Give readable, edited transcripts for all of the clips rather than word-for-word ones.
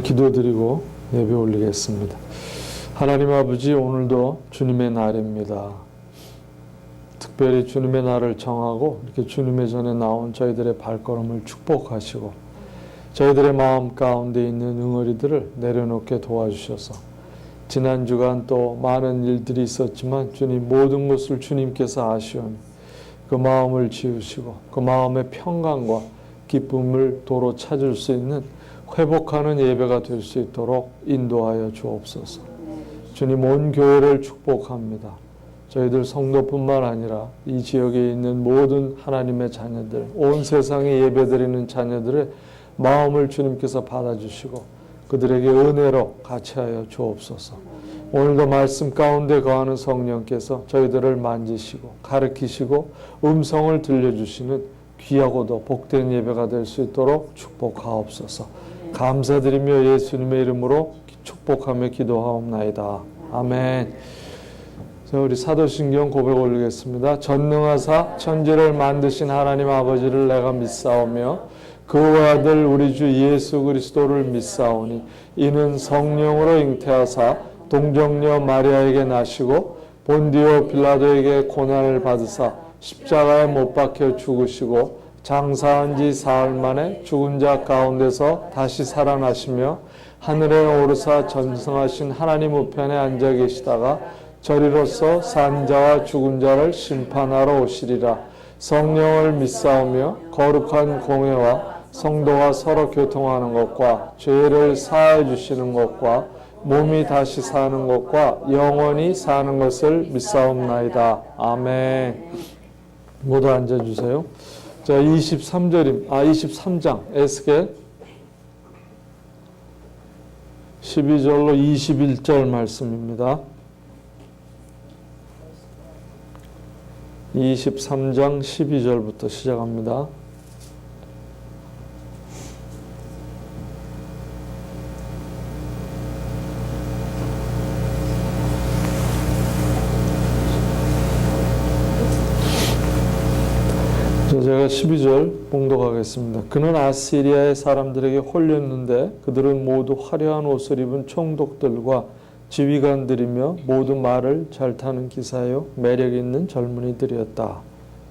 기도드리고 예배 올리겠습니다. 하나님 아버지, 오늘도 주님의 날입니다. 특별히 주님의 날을 정하고 이렇게 주님의 전에 나온 저희들의 발걸음을 축복하시고 저희들의 마음 가운데 있는 응어리들을 내려놓게 도와주셔서 지난 주간 또 많은 일들이 있었지만 주님, 모든 것을 주님께서 아시오니 그 마음을 지우시고 그 마음의 평강과 기쁨을 도로 찾을 수 있는 회복하는 예배가 될 수 있도록 인도하여 주옵소서. 주님, 온 교회를 축복합니다. 저희들 성도뿐만 아니라 이 지역에 있는 모든 하나님의 자녀들, 온 세상에 예배드리는 자녀들의 마음을 주님께서 받아주시고 그들에게 은혜로 같이하여 주옵소서. 오늘도 말씀 가운데 거하는 성령께서 저희들을 만지시고 가르치시고 음성을 들려주시는 귀하고도 복된 예배가 될 수 있도록 축복하옵소서. 감사드리며 예수님의 이름으로 축복하며 기도하옵나이다. 아멘. 자, 우리 사도신경 고백 올리겠습니다. 전능하사 천지를 만드신 하나님 아버지를 내가 믿사오며 그 아들 우리 주 예수 그리스도를 믿사오니 이는 성령으로 잉태하사 동정녀 마리아에게 나시고 본디오 빌라도에게 고난을 받으사 십자가에 못 박혀 죽으시고 장사한 지 사흘 만에 죽은 자 가운데서 다시 살아나시며 하늘에 오르사 전승하신 하나님 우편에 앉아 계시다가 저리로서 산 자와 죽은 자를 심판하러 오시리라. 성령을 믿사오며 거룩한 공회와 성도가 서로 교통하는 것과 죄를 사하여 주시는 것과 몸이 다시 사는 것과 영원히 사는 것을 믿사옵나이다. 아멘. 모두 앉아주세요. 자, 23장 에스겔 12절로 21절 말씀입니다. 23장 12절부터 시작합니다. 제가 12절 봉독하겠습니다. 그는 아시리아의 사람들에게 홀렸는데 그들은 모두 화려한 옷을 입은 총독들과 지휘관들이며 모두 말을 잘 타는 기사요 매력 있는 젊은이들이었다.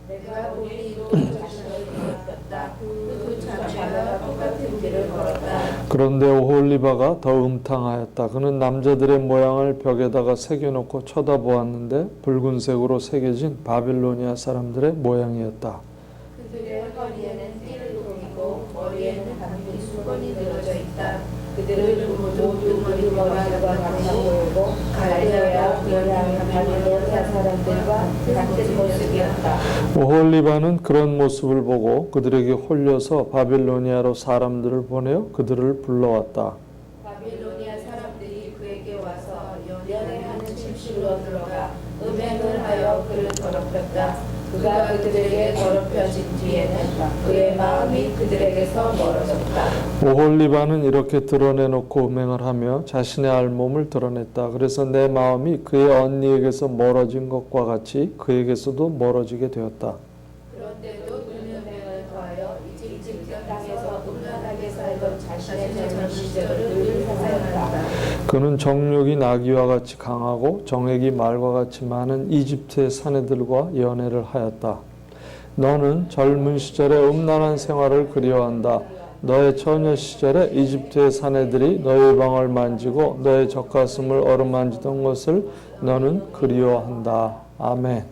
내가 우리 이로 자신을 걸었다. 그 자매가 똑같은 길을 걸었다. 그런데 오홀리바가 더 음탕하였다. 그는 남자들의 모양을 벽에다가 새겨놓고 쳐다보았는데 붉은색으로 새겨진 바빌로니아 사람들의 모양이었다. 그들의 허리에는 띠를 돌리고 머리에는 단비 수건이 늘어져 있다. 그들은 모두 머리 머리가 같아 보이고 갈대아 모양의 바빌로니아 사람들과 같은 모습이었다. 오홀리바는 그런 모습을 보고 그들에게 홀려서 바빌로니아로 사람들을 보내어 그들을 불러왔다. 바빌로니아 사람들이 그에게 와서 연애하는 침실로 들어가 음행을 하여 그를 더럽혔다. 그가 그들에게 더럽혀진 뒤에는 그의 마음이 그들에게서 멀어졌다. 오홀리바는 이렇게 드러내놓고 음행을 하며 자신의 알몸을 드러냈다. 그래서 내 마음이 그의 언니에게서 멀어진 것과 같이 그에게서도 멀어지게 되었다. 그런데도 그는 음행을 더하여 이집트 땅에서 음란하게 살던 자신의 젊은 시절을 늘 생각한다. 그는 정욕이 나귀와 같이 강하고 정액이 말과 같이 많은 이집트의 사내들과 연애를 하였다. 너는 젊은 시절에 음란한 생활을 그리워한다. 너의 처녀 시절에 이집트의 사내들이 너의 방을 만지고 너의 젖가슴을 어루만지던 것을 너는 그리워한다. 아멘.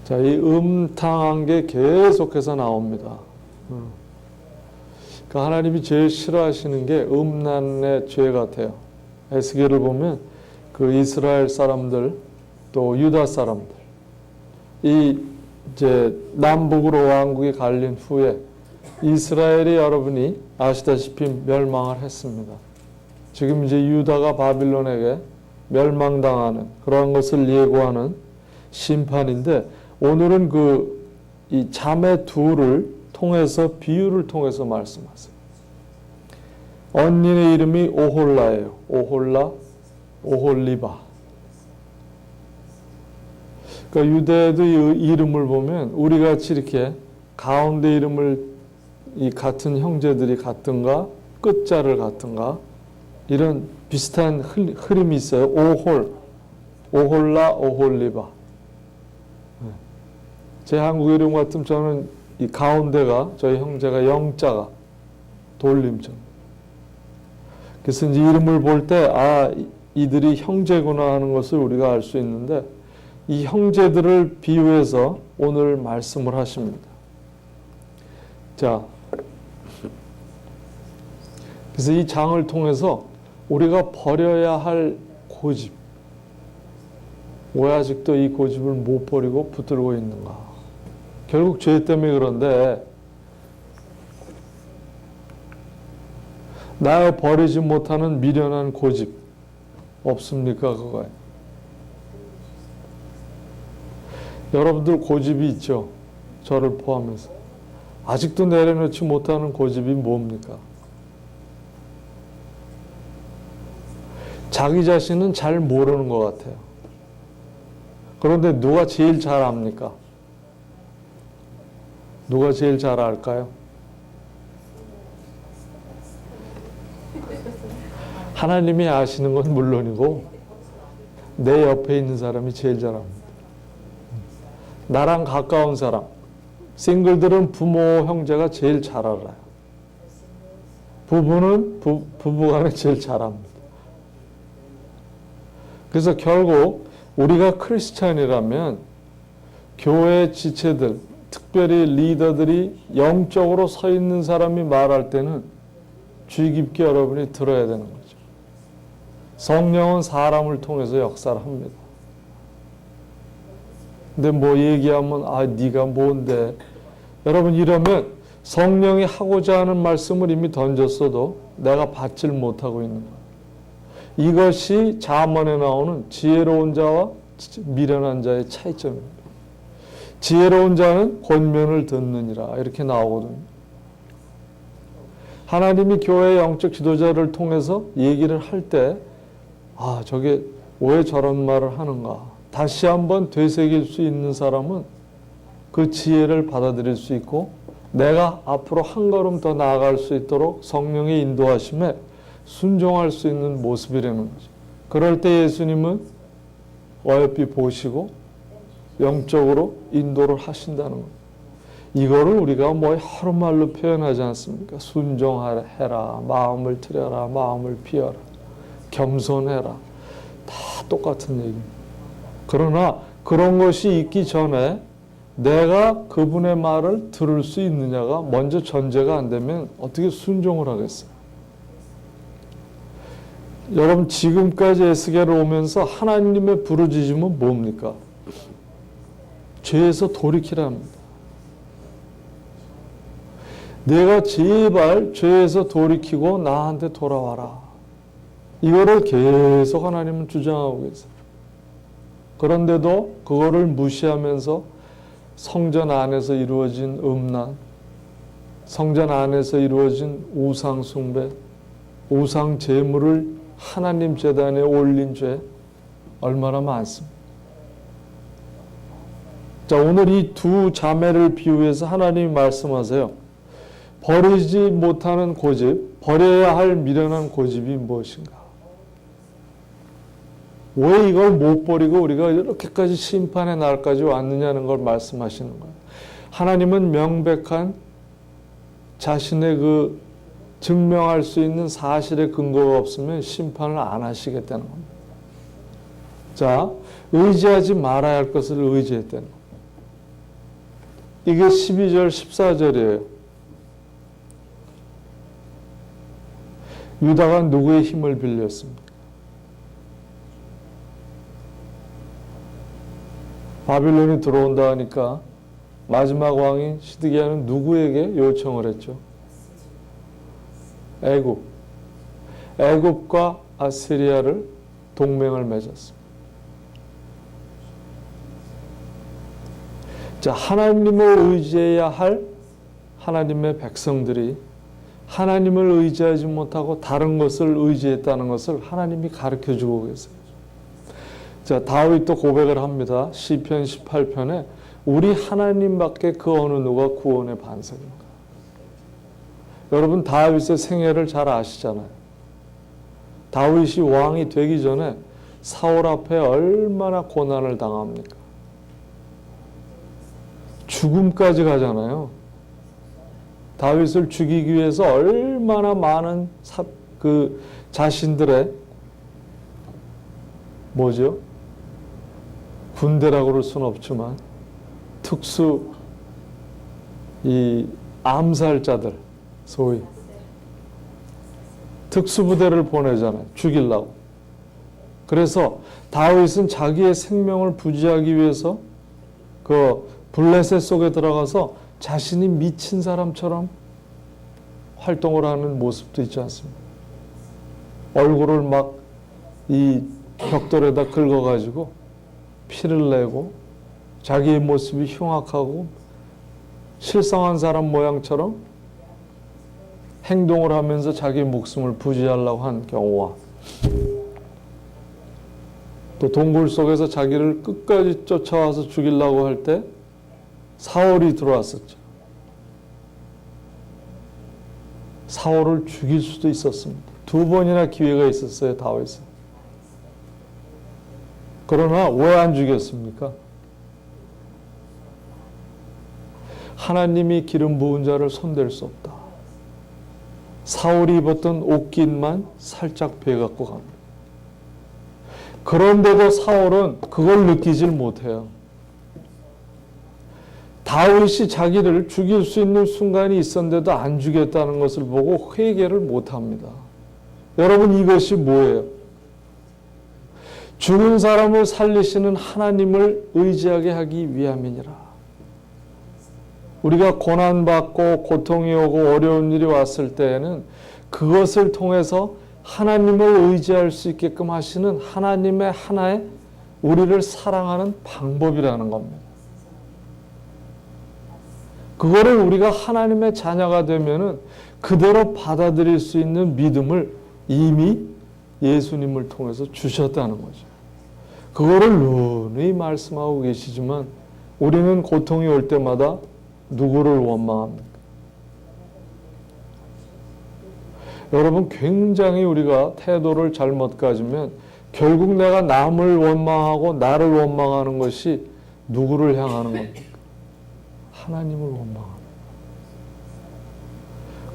자, 이 음탕한 게 계속해서 나옵니다. 하나님이 제일 싫어하시는 게 음란의 죄 같아요. 에스겔을 보면 그 이스라엘 사람들 또 유다 사람들 이제 남북으로 왕국이 갈린 후에 이스라엘이 여러분이 아시다시피 멸망을 했습니다. 지금 이제 유다가 바빌론에게 멸망당하는 그런 것을 예고하는 심판인데 오늘은 이 자매 둘을 통해서 비유를 통해서 말씀하세요. 언니의 이름이 오홀라예요. 오홀라, 오홀리바. 그러니까 유대도 이 이름을 보면 우리같이 이렇게 가운데 이름을 이 같은 형제들이 같은가, 끝자를 같은가, 이런 비슷한 흐름이 있어요. 오홀라, 오홀리바. 제 한국 이름 같으면 저는 이 가운데가, 저희 형제가 영자가 돌림자. 그래서 이제 이름을 볼 때, 이들이 형제구나 하는 것을 우리가 알 수 있는데, 이 형제들을 비유해서 오늘 말씀을 하십니다. 자, 그래서 이 장을 통해서 우리가 버려야 할 고집, 왜 아직도 이 고집을 못 버리고 붙들고 있는가? 결국 죄 때문에 그런데, 나 버리지 못하는 미련한 고집 없습니까? 그거에 여러분들 고집이 있죠? 저를 포함해서. 아직도 내려놓지 못하는 고집이 뭡니까? 자기 자신은 잘 모르는 것 같아요. 그런데 누가 제일 잘 압니까? 누가 제일 잘 알까요? 하나님이 아시는 건 물론이고 내 옆에 있는 사람이 제일 잘 압니다. 나랑 가까운 사람, 싱글들은 부모, 형제가 제일 잘 알아요. 부부는 부부간에 제일 잘 압니다. 그래서 결국 우리가 크리스찬이라면 교회 지체들, 특별히 리더들이 영적으로 서 있는 사람이 말할 때는 주의 깊게 여러분이 들어야 되는 거죠. 성령은 사람을 통해서 역사를 합니다. 근데 뭐 얘기하면 네가 뭔데? 여러분 이러면 성령이 하고자 하는 말씀을 이미 던졌어도 내가 받질 못하고 있는 거예요. 이것이 잠언에 나오는 지혜로운 자와 미련한 자의 차이점입니다. 지혜로운 자는 권면을 듣느니라 이렇게 나오거든요. 하나님이 교회의 영적 지도자를 통해서 얘기를 할 때 저게 왜 저런 말을 하는가 다시 한번 되새길 수 있는 사람은 그 지혜를 받아들일 수 있고 내가 앞으로 한 걸음 더 나아갈 수 있도록 성령의 인도하심에 순종할 수 있는 모습이라는 거죠. 그럴 때 예수님은 어여삐 보시고 영적으로 인도를 하신다는 거예요. 이거를 우리가 여러 말로 표현하지 않습니까? 순종해라, 마음을 틀어라, 마음을 비워라, 겸손해라. 다 똑같은 얘기입니다. 그러나 그런 것이 있기 전에 내가 그분의 말을 들을 수 있느냐가 먼저 전제가 안 되면 어떻게 순종을 하겠어요? 여러분 지금까지 에스겔을 오면서 하나님의 부르짖음은 뭡니까? 죄에서 돌이키랍니다. 내가 제발 죄에서 돌이키고 나한테 돌아와라. 이거를 계속 하나님은 주장하고 계세요. 그런데도 그거를 무시하면서 성전 안에서 이루어진 음란, 성전 안에서 이루어진 우상 숭배, 우상 제물을 하나님 제단에 올린 죄 얼마나 많습니다. 자, 오늘 이 두 자매를 비유해서 하나님이 말씀하세요. 버리지 못하는 고집, 버려야 할 미련한 고집이 무엇인가? 왜 이걸 못 버리고 우리가 이렇게까지 심판의 날까지 왔느냐는 걸 말씀하시는 거예요. 하나님은 명백한 자신의 그 증명할 수 있는 사실의 근거가 없으면 심판을 안 하시겠다는 겁니다. 자, 의지하지 말아야 할 것을 의지했다는 겁니다. 이게 12절, 14절이에요. 유다가 누구의 힘을 빌렸습니까? 바빌론이 들어온다 하니까 마지막 왕인 시드기야는 누구에게 요청을 했죠? 애굽과 아시리아를 동맹을 맺었습니다. 자, 하나님을 의지해야 할 하나님의 백성들이 하나님을 의지하지 못하고 다른 것을 의지했다는 것을 하나님이 가르쳐주고 계세요. 자, 다윗도 고백을 합니다. 시편 18편에 우리 하나님밖에 그 어느 누가 구원의 반석인가. 여러분 다윗의 생애를 잘 아시잖아요. 다윗이 왕이 되기 전에 사울 앞에 얼마나 고난을 당합니까? 죽음까지 가잖아요. 다윗을 죽이기 위해서 얼마나 많은 자신들의 뭐죠? 군대라고 그럴 수는 없지만 이 암살자들, 소위 특수부대를 보내잖아요. 죽이려고. 그래서 다윗은 자기의 생명을 부지하기 위해서 그 블레셋 속에 들어가서 자신이 미친 사람처럼 활동을 하는 모습도 있지 않습니까? 얼굴을 막 이 벽돌에다 긁어가지고 피를 내고 자기의 모습이 흉악하고 실상한 사람 모양처럼 행동을 하면서 자기 목숨을 부지하려고 한 경우와 또 동굴 속에서 자기를 끝까지 쫓아와서 죽이려고 할 때 사울이 들어왔었죠. 사울을 죽일 수도 있었습니다. 2번이나 기회가 있었어요, 다윗은. 그러나 왜 안 죽였습니까? 하나님이 기름 부은 자를 손댈 수 없다. 사울이 입었던 옷깃만 살짝 베갖고 갑니다. 그런데도 사울은 그걸 느끼질 못해요. 다윗이 자기를 죽일 수 있는 순간이 있었는데도 안 죽였다는 것을 보고 회개를 못합니다. 여러분, 이것이 뭐예요? 죽은 사람을 살리시는 하나님을 의지하게 하기 위함이니라. 우리가 고난받고 고통이 오고 어려운 일이 왔을 때에는 그것을 통해서 하나님을 의지할 수 있게끔 하시는 하나님의 하나의 우리를 사랑하는 방법이라는 겁니다. 그거를 우리가 하나님의 자녀가 되면은 그대로 받아들일 수 있는 믿음을 이미 예수님을 통해서 주셨다는 거죠. 그거를 누누이 말씀하고 계시지만 우리는 고통이 올 때마다 누구를 원망합니까? 여러분, 굉장히 우리가 태도를 잘못 가지면 결국 내가 남을 원망하고 나를 원망하는 것이 누구를 향하는 겁니까? 하나님을 원망합니다.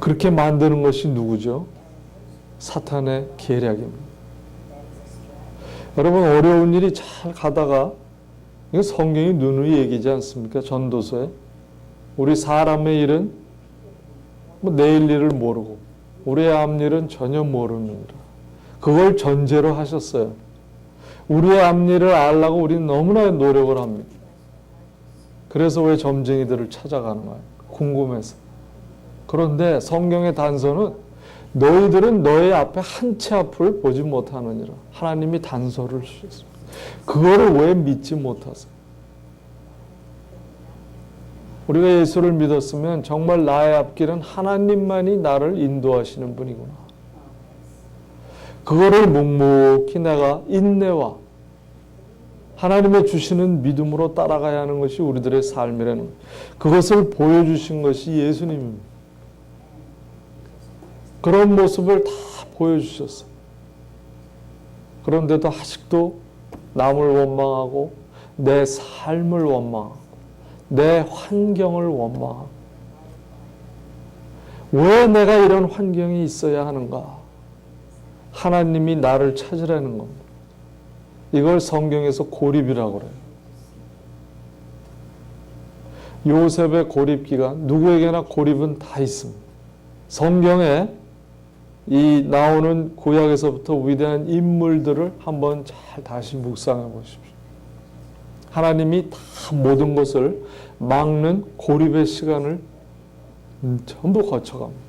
그렇게 만드는 것이 누구죠? 사탄의 계략입니다. 여러분, 어려운 일이 잘 가다가 이거 성경이 누누이 얘기지 않습니까? 전도서에 우리 사람의 일은 내일 일을 모르고 우리의 앞일은 전혀 모르느니라. 그걸 전제로 하셨어요. 우리의 앞일을 알라고 우리는 너무나 노력을 합니다. 그래서 왜 점쟁이들을 찾아가는 거예요? 궁금해서. 그런데 성경의 단서는 너희들은 너희 앞에 한 치 앞을 보지 못하느니라. 하나님이 단서를 주셨습니다. 그거를 왜 믿지 못하세요? 우리가 예수를 믿었으면 정말 나의 앞길은 하나님만이 나를 인도하시는 분이구나. 그거를 묵묵히 내가 인내와 하나님의 주시는 믿음으로 따라가야 하는 것이 우리들의 삶이라는 것. 그것을 보여주신 것이 예수님입니다. 그런 모습을 다 보여주셨어요. 그런데도 아직도 남을 원망하고 내 삶을 원망하고 내 환경을 원망하고 왜 내가 이런 환경이 있어야 하는가? 하나님이 나를 찾으라는 겁니다. 이걸 성경에서 고립이라고 그래요. 요셉의 고립기간, 누구에게나 고립은 다 있습니다. 성경에 이 나오는 구약에서부터 위대한 인물들을 한번 잘 다시 묵상해 보십시오. 하나님이 다 모든 것을 막는 고립의 시간을 전부 거쳐갑니다.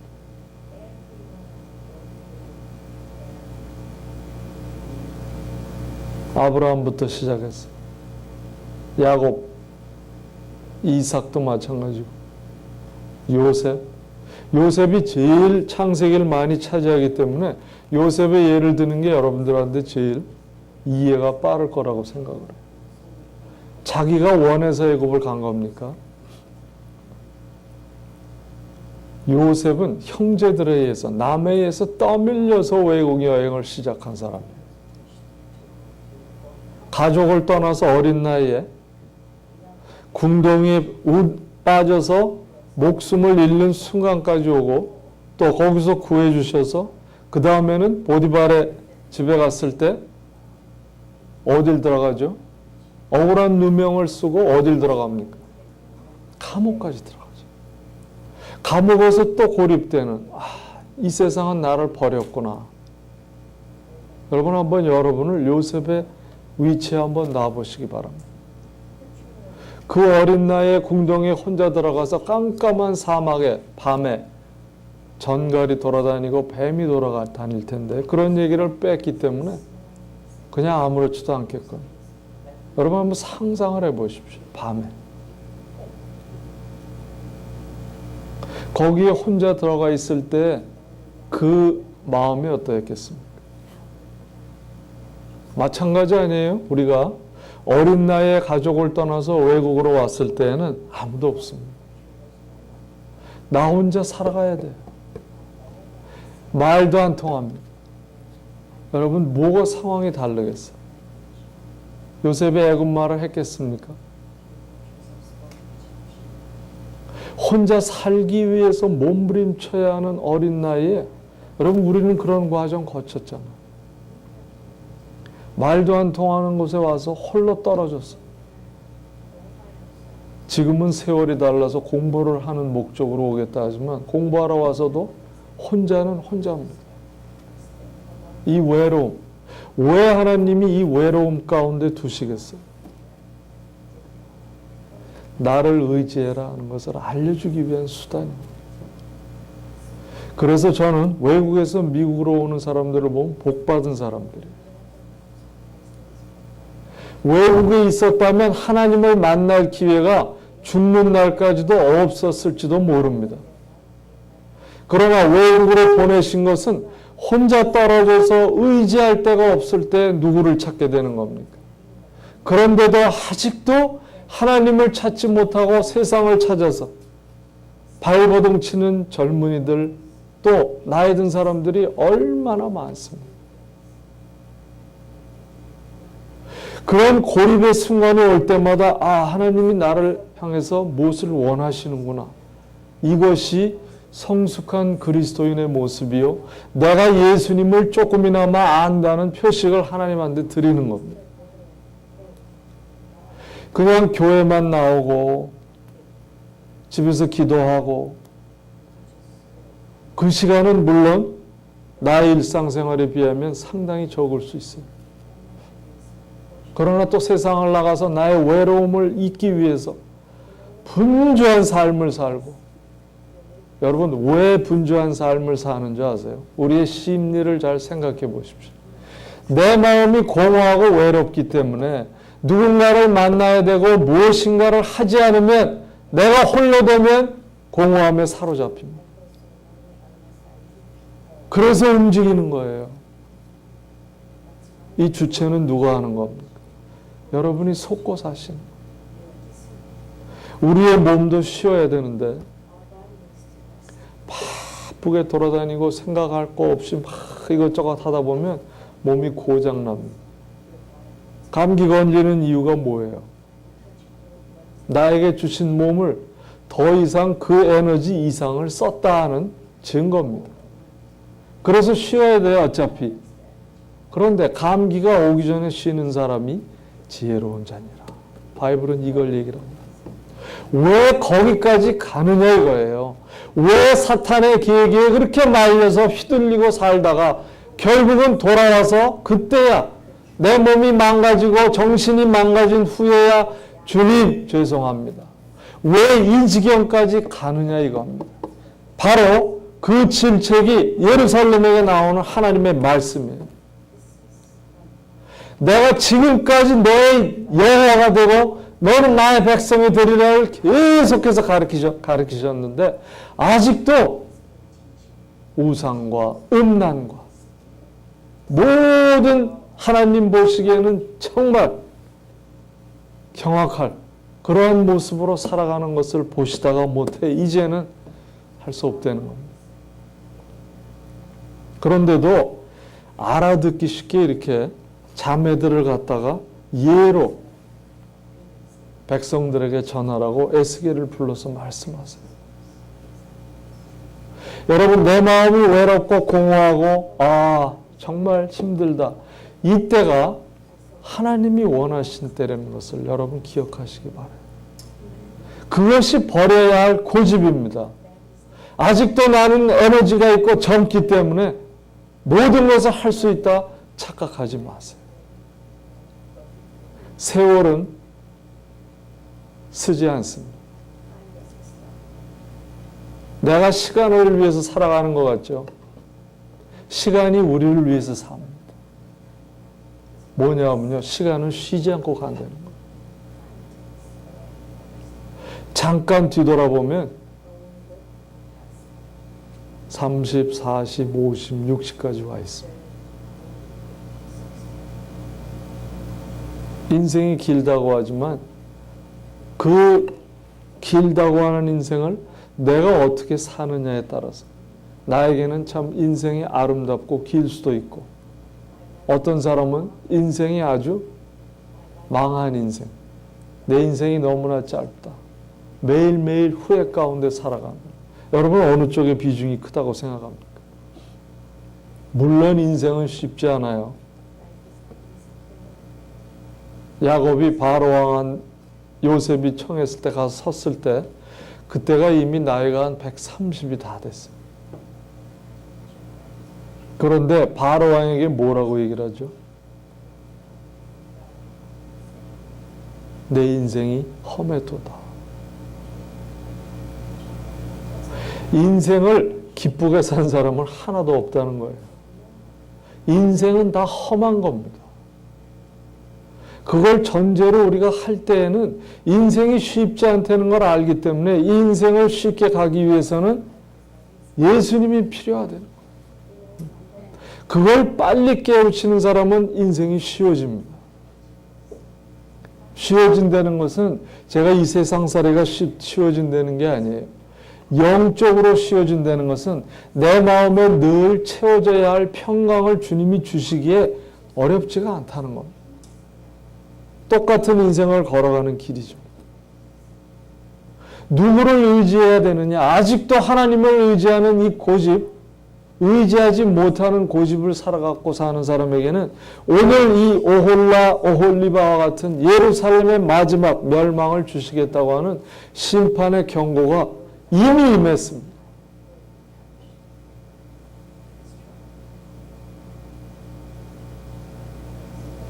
아브라함부터 시작해서 야곱, 이삭도 마찬가지고 요셉이 제일 창세기를 많이 차지하기 때문에 요셉의 예를 드는 게 여러분들한테 제일 이해가 빠를 거라고 생각을 해요. 자기가 원해서 애굽을 간 겁니까? 요셉은 형제들에 의해서, 남에 의해서 떠밀려서 외국 여행을 시작한 사람이에요. 가족을 떠나서 어린 나이에 궁덩이에 빠져서 목숨을 잃는 순간까지 오고, 또 거기서 구해주셔서 그 다음에는 보디발의 집에 갔을 때 어딜 들어가죠? 억울한 누명을 쓰고 어딜 들어갑니까? 감옥까지 들어가죠. 감옥에서 또 고립되는, 이 세상은 나를 버렸구나. 여러분, 한번 여러분을 요셉의 위치에 한번 놔보시기 바랍니다. 그 어린 나이에 궁덩이에 혼자 들어가서 깜깜한 사막에 밤에 전갈이 돌아다니고 뱀이 돌아다닐 텐데 그런 얘기를 뺐기 때문에 그냥 아무렇지도 않겠군. 여러분 한번 상상을 해보십시오. 밤에 거기에 혼자 들어가 있을 때 그 마음이 어떠했겠습니까? 마찬가지 아니에요? 우리가 어린 나이에 가족을 떠나서 외국으로 왔을 때에는 아무도 없습니다. 나 혼자 살아가야 돼요. 말도 안 통합니다. 여러분, 뭐가 상황이 다르겠어요? 요셉의 애굽말을 했겠습니까? 혼자 살기 위해서 몸부림쳐야 하는 어린 나이에, 여러분, 우리는 그런 과정 거쳤잖아요. 말도 안 통하는 곳에 와서 홀로 떨어졌어. 지금은 세월이 달라서 공부를 하는 목적으로 오겠다 하지만 공부하러 와서도 혼자는 혼자입니다. 이 외로움, 왜 하나님이 이 외로움 가운데 두시겠어요? 나를 의지해라 하는 것을 알려주기 위한 수단입니다. 그래서 저는 외국에서 미국으로 오는 사람들을 보면 복받은 사람들이에요. 외국에 있었다면 하나님을 만날 기회가 죽는 날까지도 없었을지도 모릅니다. 그러나 외국으로 보내신 것은 혼자 떨어져서 의지할 데가 없을 때 누구를 찾게 되는 겁니까? 그런데도 아직도 하나님을 찾지 못하고 세상을 찾아서 발버둥 치는 젊은이들, 또 나이 든 사람들이 얼마나 많습니다. 그런 고립의 순간이 올 때마다 하나님이 나를 향해서 무엇을 원하시는구나. 이것이 성숙한 그리스도인의 모습이요, 내가 예수님을 조금이나마 안다는 표식을 하나님한테 드리는 겁니다. 그냥 교회만 나오고 집에서 기도하고 그 시간은 물론 나의 일상생활에 비하면 상당히 적을 수 있어요. 그러나 또 세상을 나가서 나의 외로움을 잊기 위해서 분주한 삶을 살고, 여러분 왜 분주한 삶을 사는 줄 아세요? 우리의 심리를 잘 생각해 보십시오. 내 마음이 공허하고 외롭기 때문에 누군가를 만나야 되고 무엇인가를 하지 않으면, 내가 홀로 되면 공허함에 사로잡힙니다. 그래서 움직이는 거예요. 이 주체는 누가 하는 겁니까? 여러분이 속고 사시는 거예요. 우리의 몸도 쉬어야 되는데 바쁘게 돌아다니고 생각할 거 없이 막 이것저것 하다 보면 몸이 고장납니다. 감기 걸리는 이유가 뭐예요? 나에게 주신 몸을 더 이상 그 에너지 이상을 썼다 하는 증거입니다. 그래서 쉬어야 돼요, 어차피. 그런데 감기가 오기 전에 쉬는 사람이 지혜로운 자니라. 바이블은 이걸 얘기를 합니다. 왜 거기까지 가느냐 이거예요. 왜 사탄의 계기에 그렇게 말려서 휘둘리고 살다가 결국은 돌아와서 그때야 내 몸이 망가지고 정신이 망가진 후에야 주님 죄송합니다. 왜 이 지경까지 가느냐 이겁니다. 바로 그 질책이 예루살렘에게 나오는 하나님의 말씀이에요. 내가 지금까지 너의 여호와가 되고 너는 나의 백성이 되리라를 계속해서 가르치셨는데 아직도 우상과 음란과 모든 하나님 보시기에는 정말 경악할 그러한 모습으로 살아가는 것을 보시다가 못해 이제는 할 수 없다는 겁니다. 그런데도 알아듣기 쉽게 이렇게 자매들을 갖다가 예로 백성들에게 전하라고 에스겔을 불러서 말씀하세요. 여러분, 내 마음이 외롭고 공허하고 정말 힘들다. 이때가 하나님이 원하신 때라는 것을 여러분 기억하시기 바라요. 그것이 버려야 할 고집입니다. 아직도 나는 에너지가 있고 젊기 때문에 모든 것을 할 수 있다 착각하지 마세요. 세월은 쓰지 않습니다. 내가 시간을 위해서 살아가는 것 같죠? 시간이 우리를 위해서 삽니다. 뭐냐면요, 시간은 쉬지 않고 간다는 거예요. 잠깐 뒤돌아보면 30, 40, 50, 60까지 와 있습니다. 인생이 길다고 하지만 그 길다고 하는 인생을 내가 어떻게 사느냐에 따라서 나에게는 참 인생이 아름답고 길 수도 있고, 어떤 사람은 인생이 아주 망한 인생, 내 인생이 너무나 짧다, 매일매일 후회 가운데 살아간다. 여러분, 어느 쪽의 비중이 크다고 생각합니까? 물론 인생은 쉽지 않아요. 야곱이 바로왕한 요셉이 청했을 때 가서 섰을 때 그때가 이미 나이가 한 130이 다 됐어요. 그런데 바로왕에게 뭐라고 얘기를 하죠? 내 인생이 험해도다. 인생을 기쁘게 산 사람은 하나도 없다는 거예요. 인생은 다 험한 겁니다. 그걸 전제로 우리가 할 때에는 인생이 쉽지 않다는 걸 알기 때문에 이 인생을 쉽게 가기 위해서는 예수님이 필요하다는 거예요. 그걸 빨리 깨우치는 사람은 인생이 쉬워집니다. 쉬워진다는 것은 제가 이 세상 살이가 쉬워진다는 게 아니에요. 영적으로 쉬워진다는 것은 내 마음에 늘 채워져야 할 평강을 주님이 주시기에 어렵지가 않다는 겁니다. 똑같은 인생을 걸어가는 길이죠. 누구를 의지해야 되느냐? 아직도 하나님을 의지하는 이 고집, 의지하지 못하는 고집을 살아갖고 사는 사람에게는 오늘 이 오홀리바와 같은 예루살렘의 마지막 멸망을 주시겠다고 하는 심판의 경고가 이미 임했습니다.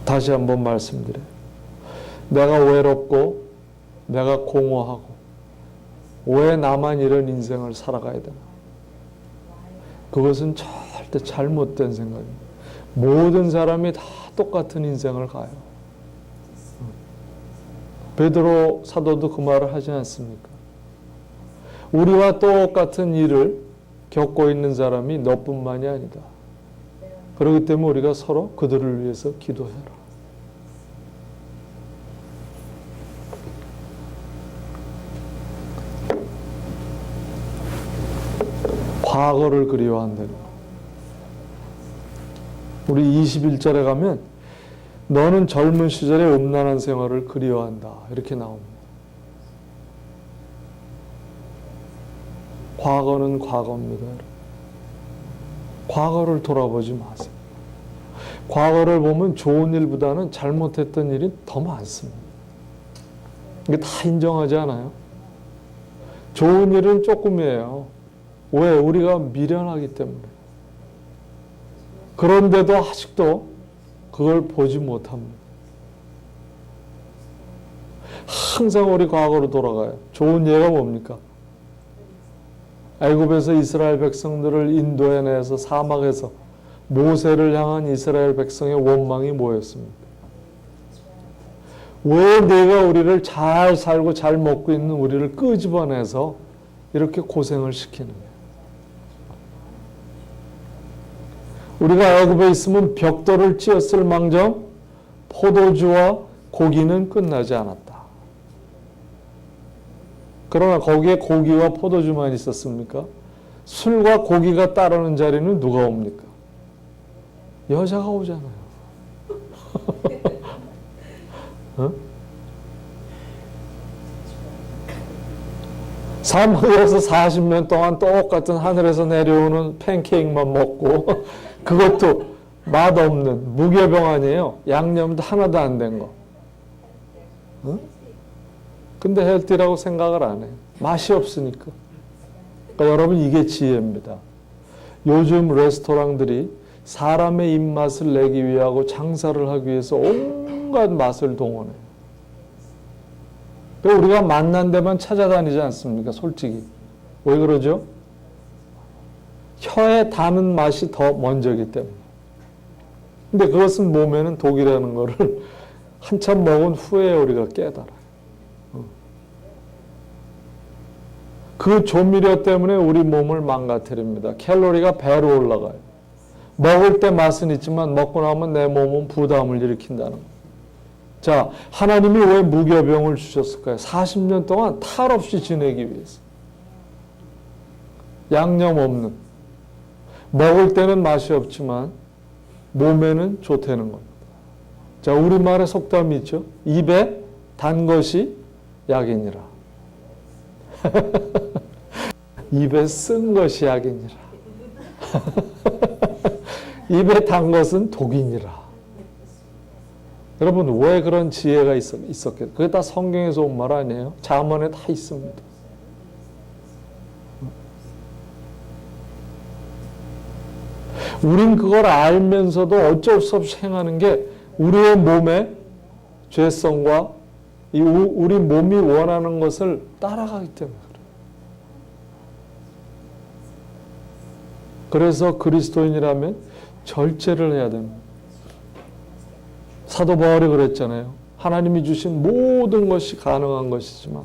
다시 한번 말씀드려요. 내가 외롭고 내가 공허하고 왜 나만 이런 인생을 살아가야 되나? 그것은 절대 잘못된 생각입니다. 모든 사람이 다 똑같은 인생을 가요. 베드로 사도도 그 말을 하지 않습니까? 우리와 똑같은 일을 겪고 있는 사람이 너뿐만이 아니다. 그렇기 때문에 우리가 서로 그들을 위해서 기도해라. 과거를 그리워한다는 거. 우리 21절에 가면 너는 젊은 시절의 음란한 생활을 그리워한다. 이렇게 나옵니다. 과거는 과거입니다. 과거를 돌아보지 마세요. 과거를 보면 좋은 일보다는 잘못했던 일이 더 많습니다. 이게 다 인정하지 않아요? 좋은 일은 조금이에요. 왜? 우리가 미련하기 때문에. 그런데도 아직도 그걸 보지 못합니다. 항상 우리 과거로 돌아가요. 좋은 예가 뭡니까? 애굽에서 이스라엘 백성들을 인도해내서 사막에서 모세를 향한 이스라엘 백성의 원망이 뭐였습니까? 왜 내가 우리를 잘 살고 잘 먹고 있는 우리를 끄집어내서 이렇게 고생을 시키느냐? 우리가 애굽에 있으면 벽돌을 찧었을 망정 포도주와 고기는 끝나지 않았다. 그러나 거기에 고기와 포도주만 있었습니까? 술과 고기가 따르는 자리는 누가 옵니까? 여자가 오잖아요. 어? 사막에서 40년 동안 똑같은 하늘에서 내려오는 팬케이크만 먹고 그것도 맛없는 무교병 아니에요. 양념도 하나도 안 된 거. 어? 근데 헬티라고 생각을 안 해요. 맛이 없으니까. 그러니까 여러분 이게 지혜입니다. 요즘 레스토랑들이 사람의 입맛을 내기 위하고 장사를 하기 위해서 온갖 맛을 동원해요. 우리가 만난 데만 찾아다니지 않습니까? 솔직히. 왜 그러죠? 혀에 닿는 맛이 더 먼저기 때문에. 근데 그것은 몸에는 독이라는 것을 한참 먹은 후에 우리가 깨달아요. 그 조미료 때문에 우리 몸을 망가뜨립니다. 캘로리가 배로 올라가요. 먹을 때 맛은 있지만 먹고 나면 내 몸은 부담을 일으킨다는 거예요. 자, 하나님이 왜 무교병을 주셨을까요? 40년 동안 탈 없이 지내기 위해서. 양념 없는. 먹을 때는 맛이 없지만 몸에는 좋다는 겁니다. 자, 우리말에 속담이 있죠. 입에 단 것이 약이니라. 입에 쓴 것이 약이니라. 입에 단 것은 독이니라. 여러분 왜 그런 지혜가 있었겠어요? 그게 다 성경에서 온 말 아니에요? 잠언에 다 있습니다. 우린 그걸 알면서도 어쩔 수 없이 행하는 게 우리의 몸의 죄성과 우리 몸이 원하는 것을 따라가기 때문에 그래요. 그래서 그리스도인이라면 절제를 해야 됩니다. 사도 바울이 그랬잖아요. 하나님이 주신 모든 것이 가능한 것이지만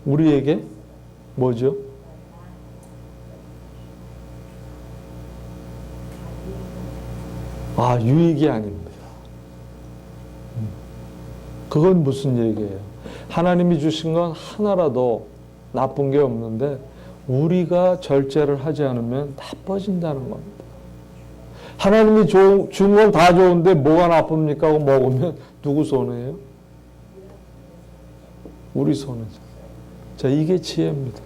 우리에게 뭐죠? 유익이 아닙니다. 그건 무슨 얘기예요? 하나님이 주신 건 하나라도 나쁜 게 없는데 우리가 절제를 하지 않으면 나빠진다는 겁니다. 하나님이 준 건 다 좋은데 뭐가 나쁩니까 하고 먹으면 누구 손해예요? 우리 손해죠. 자, 이게 지혜입니다.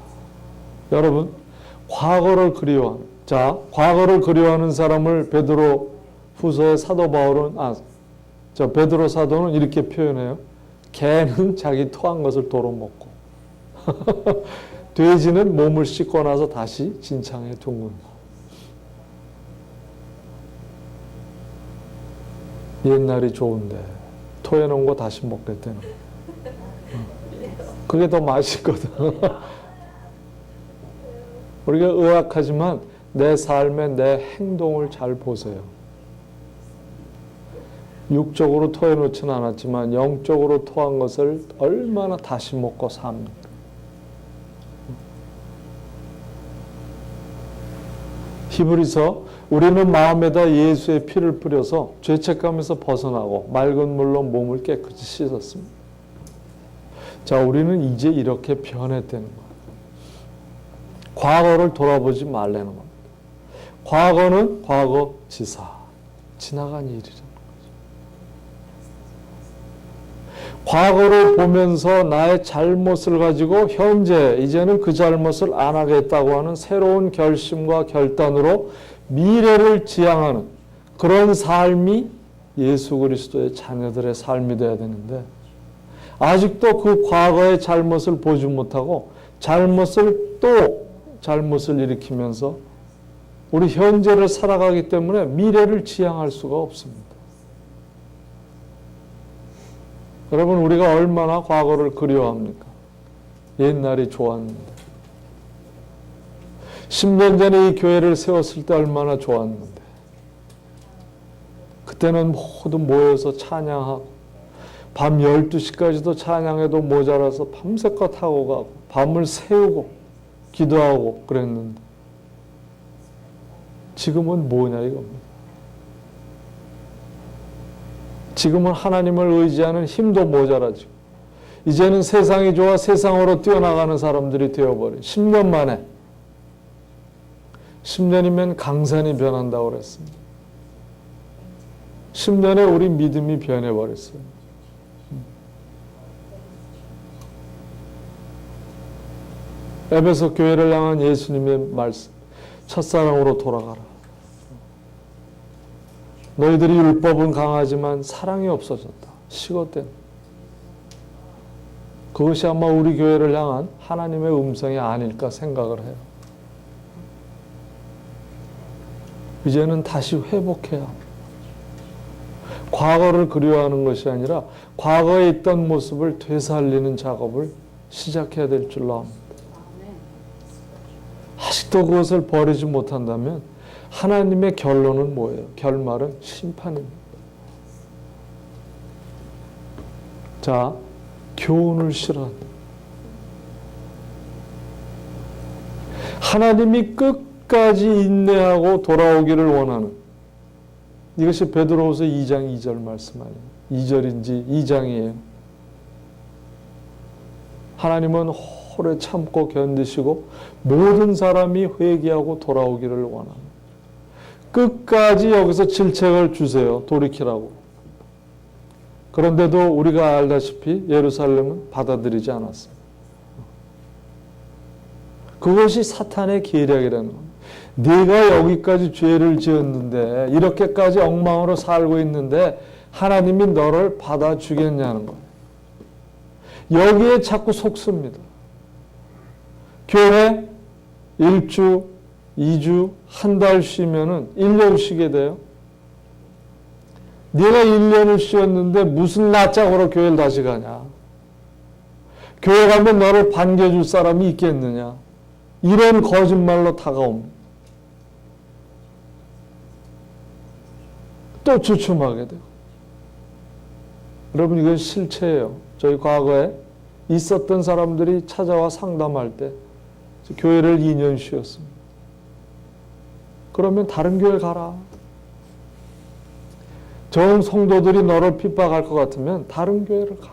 여러분, 과거를 그리워하는, 과거를 그리워하는 사람을 베드로 후서의 사도 바울은, 베드로 사도는 이렇게 표현해요. 개는 자기 토한 것을 도로 먹고, 돼지는 몸을 씻고 나서 다시 진창에 둥근다. 옛날이 좋은데 토해놓은 거 다시 먹겠다는 그게 더 맛있거든. 우리가 의학하지만 내 삶의 내 행동을 잘 보세요. 육적으로 토해놓지는 않았지만 영적으로 토한 것을 얼마나 다시 먹고 삽니까? 히브리서 우리는 마음에다 예수의 피를 뿌려서 죄책감에서 벗어나고 맑은 물로 몸을 깨끗이 씻었습니다. 자, 우리는 이제 이렇게 변했다는 거예요. 과거를 돌아보지 말라는 겁니다. 과거는 과거지사, 지나간 일이라는 거죠. 과거를 보면서 나의 잘못을 가지고 현재 이제는 그 잘못을 안 하겠다고 하는 새로운 결심과 결단으로 미래를 지향하는 그런 삶이 예수 그리스도의 자녀들의 삶이 되어야 되는데 아직도 그 과거의 잘못을 보지 못하고 잘못을 일으키면서 우리 현재를 살아가기 때문에 미래를 지향할 수가 없습니다. 여러분, 우리가 얼마나 과거를 그리워합니까? 옛날이 좋았는데. 10년 전에 이 교회를 세웠을 때 얼마나 좋았는데. 그때는 모두 모여서 찬양하고 밤 12시까지도 찬양해도 모자라서 밤새껏 하고 가고 밤을 새우고 기도하고 그랬는데 지금은 뭐냐 이겁니다. 지금은 하나님을 의지하는 힘도 모자라지고 이제는 세상이 좋아 세상으로 뛰어나가는 사람들이 되어버린 10년 만에 10년이면 강산이 변한다고 그랬습니다. 10년에 우리 믿음이 변해버렸어요. 에베소 교회를 향한 예수님의 말씀, 첫사랑으로 돌아가라. 너희들이 율법은 강하지만 사랑이 없어졌다. 식었댄. 그것이 아마 우리 교회를 향한 하나님의 음성이 아닐까 생각을 해요. 이제는 다시 회복해야 합니다. 과거를 그리워하는 것이 아니라 과거에 있던 모습을 되살리는 작업을 시작해야 될 줄로 압니다. 아직도 그것을 버리지 못한다면 하나님의 결론은 뭐예요? 결말은 심판입니다. 자, 교훈을 실현합니다. 하나님이 끝까지 인내하고 돌아오기를 원하는, 이것이 베드로후서 2장 2절 말씀 아니에요. 2절인지 2장이에요. 하나님은 오래 참고 견디시고 모든 사람이 회개하고 돌아오기를 원합니다. 끝까지 여기서 질책을 주세요. 돌이키라고. 그런데도 우리가 알다시피 예루살렘은 받아들이지 않았습니다. 그것이 사탄의 계략이라는 겁니다. 네가 여기까지 죄를 지었는데, 이렇게까지 엉망으로 살고 있는데 하나님이 너를 받아주겠냐는 거예요. 여기에 자꾸 속습니다. 교회 1주, 2주, 한 달 쉬면은 1년 쉬게 돼요. 네가 1년을 쉬었는데 무슨 낯짝으로 교회를 다시 가냐. 교회 가면 너를 반겨줄 사람이 있겠느냐. 이런 거짓말로 다가옵니다. 또 주춤하게 되고. 여러분, 이건 실체예요. 저희 과거에 있었던 사람들이 찾아와 상담할 때 교회를 2년 쉬었습니다. 그러면 다른 교회 가라. 좋은 성도들이 너를 핍박할 것 같으면 다른 교회를 가라.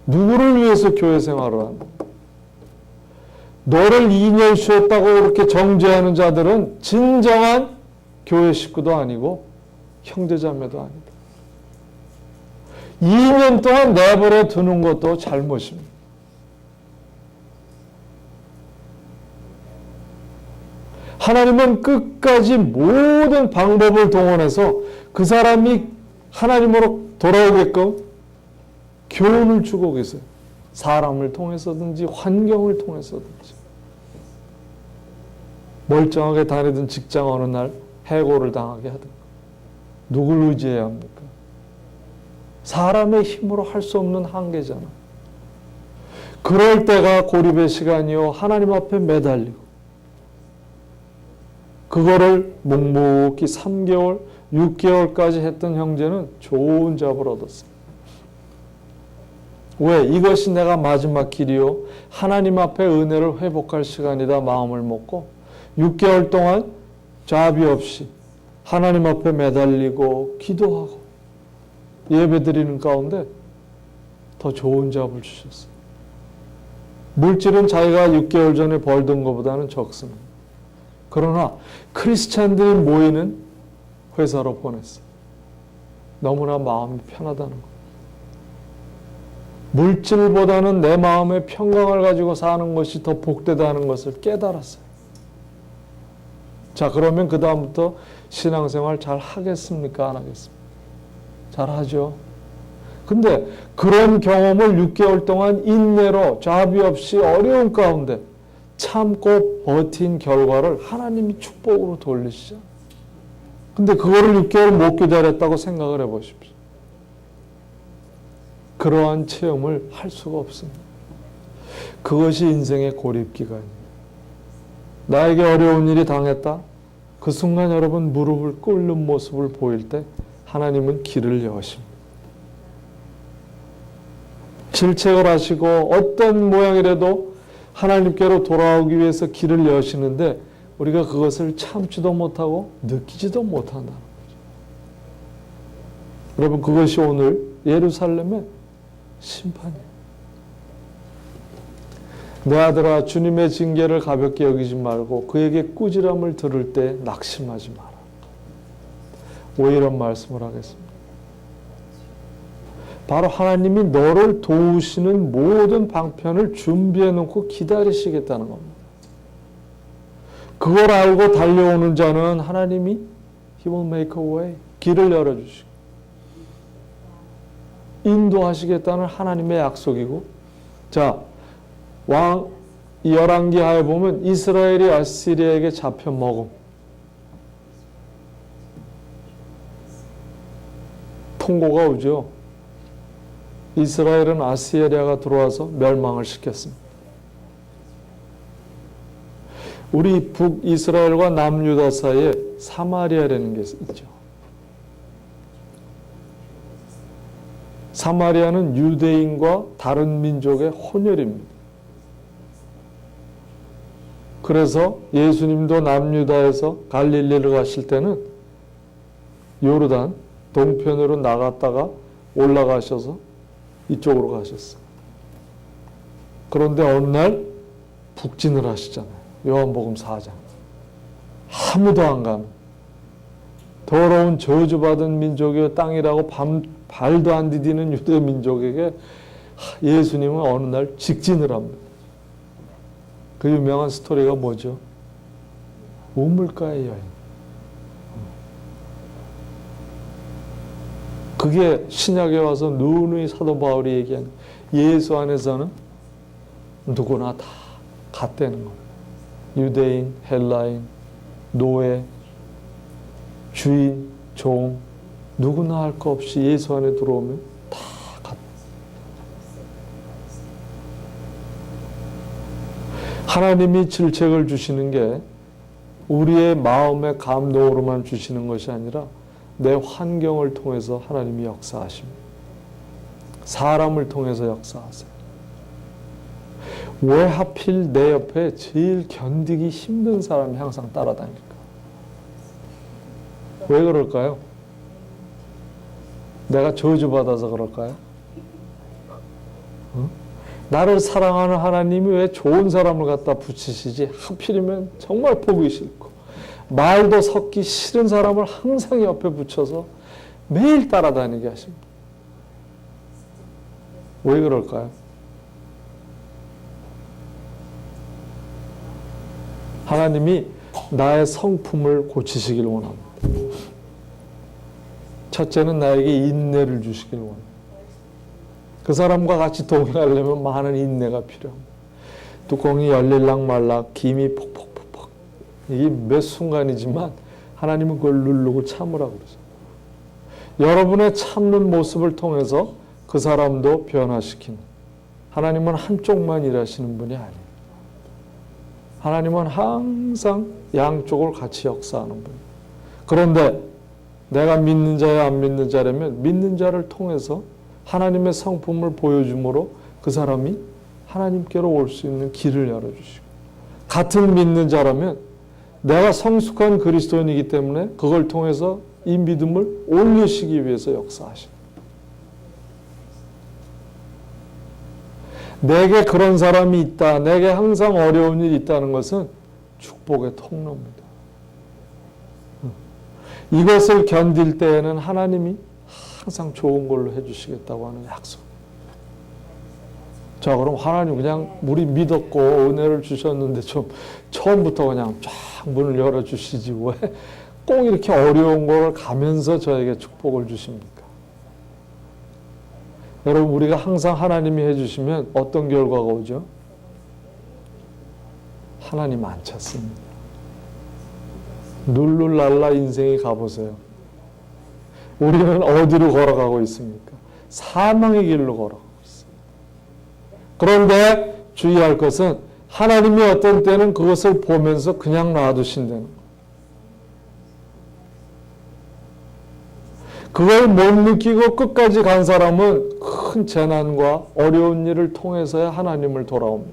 누구를 위해서 교회 생활을 하는 거야? 너를 2년 쉬었다고 그렇게 정죄하는 자들은 진정한 교회 식구도 아니고 형제자매도 아니다. 2년 동안 내버려 두는 것도 잘못입니다. 하나님은 끝까지 모든 방법을 동원해서 그 사람이 하나님으로 돌아오게끔 교훈을 주고 계세요. 사람을 통해서든지 환경을 통해서든지. 멀쩡하게 다니던 직장 어느 날 해고를 당하게 하든가. 누굴 의지해야 합니까? 사람의 힘으로 할 수 없는 한계잖아. 그럴 때가 고립의 시간이요. 하나님 앞에 매달리고. 그거를 묵묵히 3개월, 6개월까지 했던 형제는 좋은 잡을 얻었습니다. 왜? 이것이 내가 마지막 길이요. 하나님 앞에 은혜를 회복할 시간이다 마음을 먹고 6개월 동안 자비 없이 하나님 앞에 매달리고 기도하고 예배드리는 가운데 더 좋은 잡을 주셨어요. 물질은 자기가 6개월 전에 벌던 것보다는 적습니다. 그러나 크리스찬들이 모이는 회사로 보냈어요. 너무나 마음이 편하다는 것. 물질보다는 내 마음의 평강을 가지고 사는 것이 더 복되다는 것을 깨달았어요. 자, 그러면 그 다음부터 신앙생활 잘 하겠습니까? 안 하겠습니까? 잘 하죠. 근데 그런 경험을 6개월 동안 인내로 자비 없이 어려운 가운데 참고 버틴 결과를 하나님이 축복으로 돌리시죠. 근데 그거를 6개월 못 기다렸다고 생각을 해보십시오. 그러한 체험을 할 수가 없습니다. 그것이 인생의 고립기간입니다. 나에게 어려운 일이 당했다. 그 순간 여러분 무릎을 꿇는 모습을 보일 때 하나님은 길을 여십니다. 질책을 하시고 어떤 모양이라도 하나님께로 돌아오기 위해서 길을 여시는데 우리가 그것을 참지도 못하고 느끼지도 못한다는 거죠. 여러분, 그것이 오늘 예루살렘의 심판이에요. 내 아들아, 주님의 징계를 가볍게 여기지 말고 그에게 꾸지람을 들을 때 낙심하지 마라. 왜 이런 말씀을 하겠습니까? 바로 하나님이 너를 도우시는 모든 방편을 준비해 놓고 기다리시겠다는 겁니다. 그걸 알고 달려오는 자는 하나님이 He will make a way, 길을 열어주시고 인도하시겠다는 하나님의 약속이고, 자, 열왕기하에 보면 이스라엘이 아시리아에게 잡혀 먹음. 통고가 오죠. 이스라엘은 아시리아가 들어와서 멸망을 시켰습니다. 우리 북이스라엘과 남유다 사이에 사마리아라는 게 있죠. 사마리아는 유대인과 다른 민족의 혼혈입니다. 그래서 예수님도 남유다에서 갈릴리를 가실 때는 요르단 동편으로 나갔다가 올라가셔서 이쪽으로 가셨어요. 그런데 어느 날 북진을 하시잖아요. 요한복음 4장. 아무도 안 가는 더러운 저주받은 민족의 땅이라고 발도 안 디디는 유대 민족에게 예수님은 어느 날 직진을 합니다. 그 유명한 스토리가 뭐죠? 우물가의 여인. 그게 신약에 와서 누누이 사도 바울이 얘기하는, 예수 안에서는 누구나 다 같다는 겁니다. 유대인, 헬라인, 노예, 주인, 종, 누구나 할 거 없이 예수 안에 들어오면 다 같다. 하나님이 질책을 주시는 게 우리의 마음의 감동으로만 주시는 것이 아니라 내 환경을 통해서 하나님이 역사하십니다. 사람을 통해서 역사하세요. 왜 하필 내 옆에 제일 견디기 힘든 사람이 항상 따라다닐까? 왜 그럴까요? 내가 저주받아서 그럴까요? 나를 사랑하는 하나님이 왜 좋은 사람을 갖다 붙이시지? 하필이면 정말 보기 싫고 말도 섞기 싫은 사람을 항상 옆에 붙여서 매일 따라다니게 하십니다. 왜 그럴까요? 하나님이 나의 성품을 고치시길 원합니다. 첫째는 나에게 인내를 주시길 원합니다. 그 사람과 같이 동행하려면 많은 인내가 필요합니다. 뚜껑이 열릴락 말락, 김이 폭폭폭폭. 이게 몇 순간이지만 하나님은 그걸 누르고 참으라고 그러죠. 여러분의 참는 모습을 통해서 그 사람도 변화시키는, 하나님은 한쪽만 일하시는 분이 아니에요. 하나님은 항상 양쪽을 같이 역사하는 분이에요. 그런데 내가 믿는 자야 안 믿는 자라면 믿는 자를 통해서 하나님의 성품을 보여줌으로 그 사람이 하나님께로 올 수 있는 길을 열어주시고, 같은 믿는 자라면 내가 성숙한 그리스도인이기 때문에 그걸 통해서 이 믿음을 올리시기 위해서 역사하십니다. 내게 그런 사람이 있다, 내게 항상 어려운 일이 있다는 것은 축복의 통로입니다. 이것을 견딜 때에는 하나님이 항상 좋은 걸로 해주시겠다고 하는 약속. 자, 그럼 하나님 그냥 우리 믿었고 은혜를 주셨는데 좀 처음부터 그냥 쫙 문을 열어주시지 왜 꼭 이렇게 어려운 걸 가면서 저에게 축복을 주십니까? 여러분, 우리가 항상 하나님이 해주시면 어떤 결과가 오죠? 하나님 안 찾습니다. 룰루랄라 인생이 가보세요. 우리는 어디로 걸어가고 있습니까? 사망의 길로 걸어가고 있어요. 그런데 주의할 것은 하나님이 어떤 때는 그것을 보면서 그냥 놔두신다는 거예요. 그걸 못 느끼고 끝까지 간 사람은 큰 재난과 어려운 일을 통해서야 하나님을 돌아옵니다.